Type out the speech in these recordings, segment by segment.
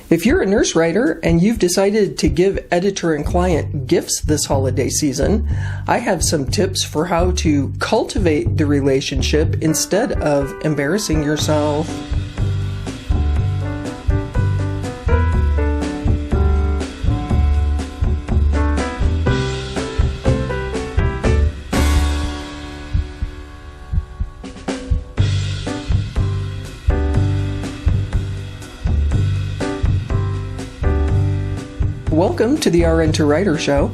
If you're a nurse writer and you've decided to give editor and client gifts this holiday season, I have some tips for how to cultivate the relationship instead of embarrassing yourself. Welcome to the RN2writer Show.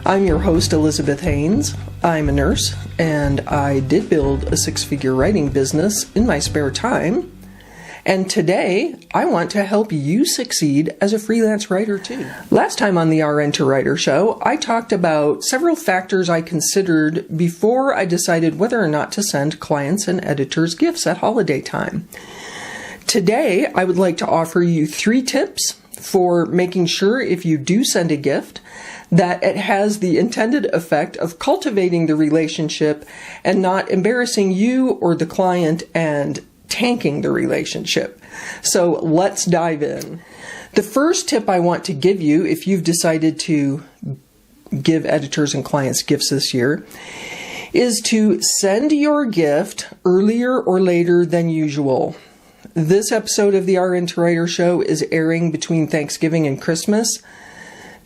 I'm your host, Elizabeth Hanes. I'm a nurse, and I did build a six-figure writing business in my spare time. And today, I want to help you succeed as a freelance writer too. Last time on the RN2writer Show, I talked about several factors I considered before I decided whether or not to send clients and editors gifts at holiday time. Today, I would like to offer you 3 tips for making sure if you do send a gift that it has the intended effect of cultivating the relationship and not embarrassing you or the client and tanking the relationship. So let's dive in. The first tip I want to give you if you've decided to give editors and clients gifts this year is to send your gift earlier or later than usual. This episode of the RN2writer Show is airing between Thanksgiving and Christmas.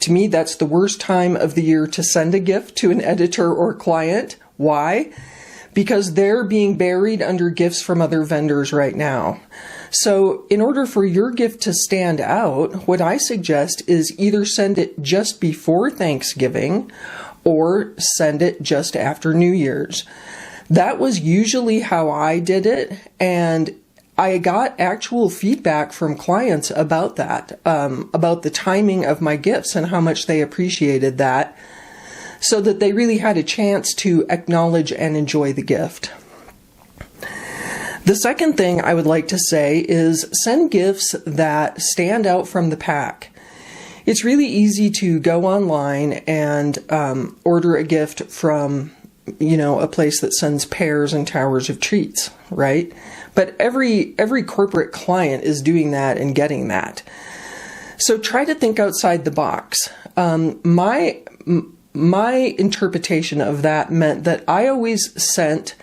To me, that's the worst time of the year to send a gift to an editor or client. Why? Because they're being buried under gifts from other vendors right now. So in order for your gift to stand out, what I suggest is either send it just before Thanksgiving or send it just after New Year's. That was usually how I did it, and I got actual feedback from clients about that, about the timing of my gifts and how much they appreciated that, so that they really had a chance to acknowledge and enjoy the gift. The second thing I would like to say is send gifts that stand out from the pack. It's really easy to go online and order a gift from a place that sends pears and towers of treats, right? But every corporate client is doing that and getting that. So try to think outside the box. My interpretation of that meant that I always sent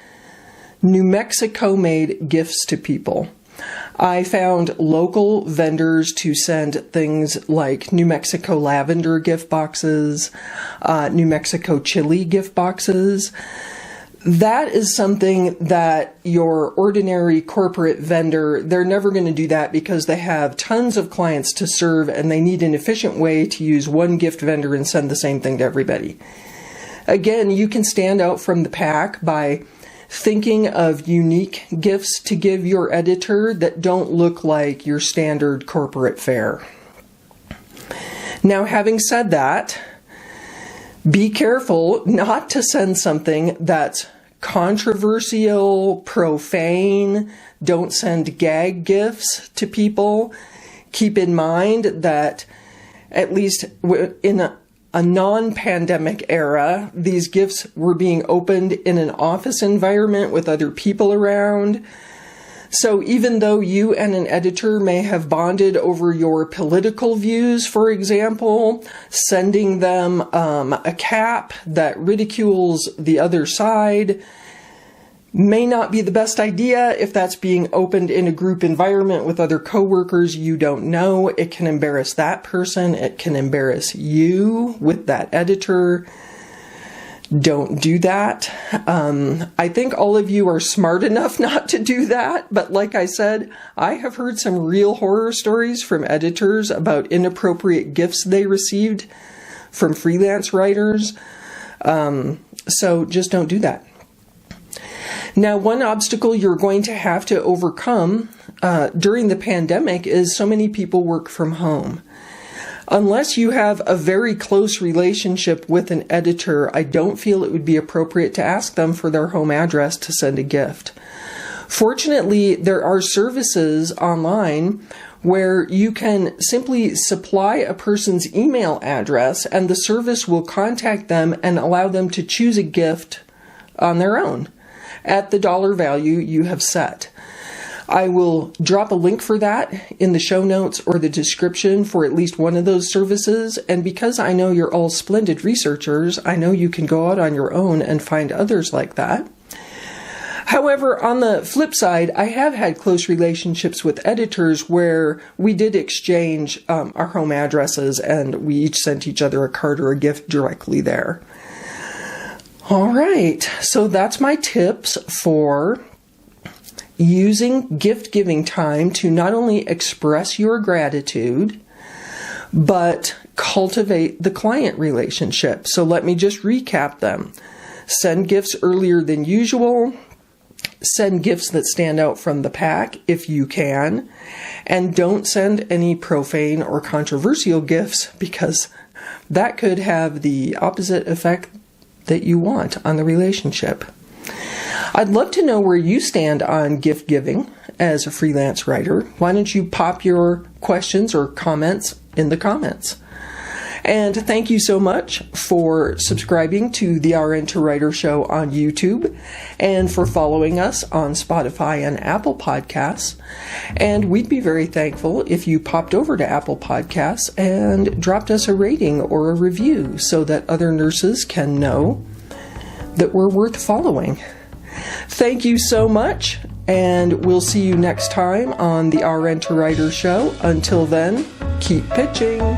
New Mexico-made gifts to people. I found local vendors to send things like New Mexico lavender gift boxes, New Mexico chili gift boxes. That is something that your ordinary corporate vendor, they're never going to do that because they have tons of clients to serve and they need an efficient way to use one gift vendor and send the same thing to everybody. Again, you can stand out from the pack by thinking of unique gifts to give your editor that don't look like your standard corporate fare. Now, having said that, be careful not to send something that's controversial, profane. Don't send gag gifts to people. Keep in mind that at least in a non-pandemic era, these gifts were being opened in an office environment with other people around. So even though you and an editor may have bonded over your political views, for example, sending them a cap that ridicules the other side may not be the best idea if that's being opened in a group environment with other coworkers you don't know. It can embarrass that person. It can embarrass you with that editor. Don't do that. I think all of you are smart enough not to do that, but like I said, I have heard some real horror stories from editors about inappropriate gifts they received from freelance writers. So just don't do that. Now, one obstacle you're going to have to overcome during the pandemic is so many people work from home. Unless you have a very close relationship with an editor, I don't feel it would be appropriate to ask them for their home address to send a gift. Fortunately, there are services online where you can simply supply a person's email address and the service will contact them and allow them to choose a gift on their own at the dollar value you have set. I will drop a link for that in the show notes or the description for at least one of those services. And because I know you're all splendid researchers, I know you can go out on your own and find others like that. However, on the flip side, I have had close relationships with editors where we did exchange our home addresses and we each sent each other a card or a gift directly there. All right, so that's my tips for using gift-giving time to not only express your gratitude, but cultivate the client relationship. So let me just recap them. Send gifts earlier than usual. Send gifts that stand out from the pack if you can. And don't send any profane or controversial gifts because that could have the opposite effect that you want on the relationship. I'd love to know where you stand on gift giving as a freelance writer. Why don't you pop your questions or comments in the comments? And thank you so much for subscribing to the RN2writer Show on YouTube and for following us on Spotify and Apple Podcasts. And we'd be very thankful if you popped over to Apple Podcasts and dropped us a rating or a review so that other nurses can know that we're worth following. Thank you so much, and we'll see you next time on the RN2writer Show. Until then, keep pitching.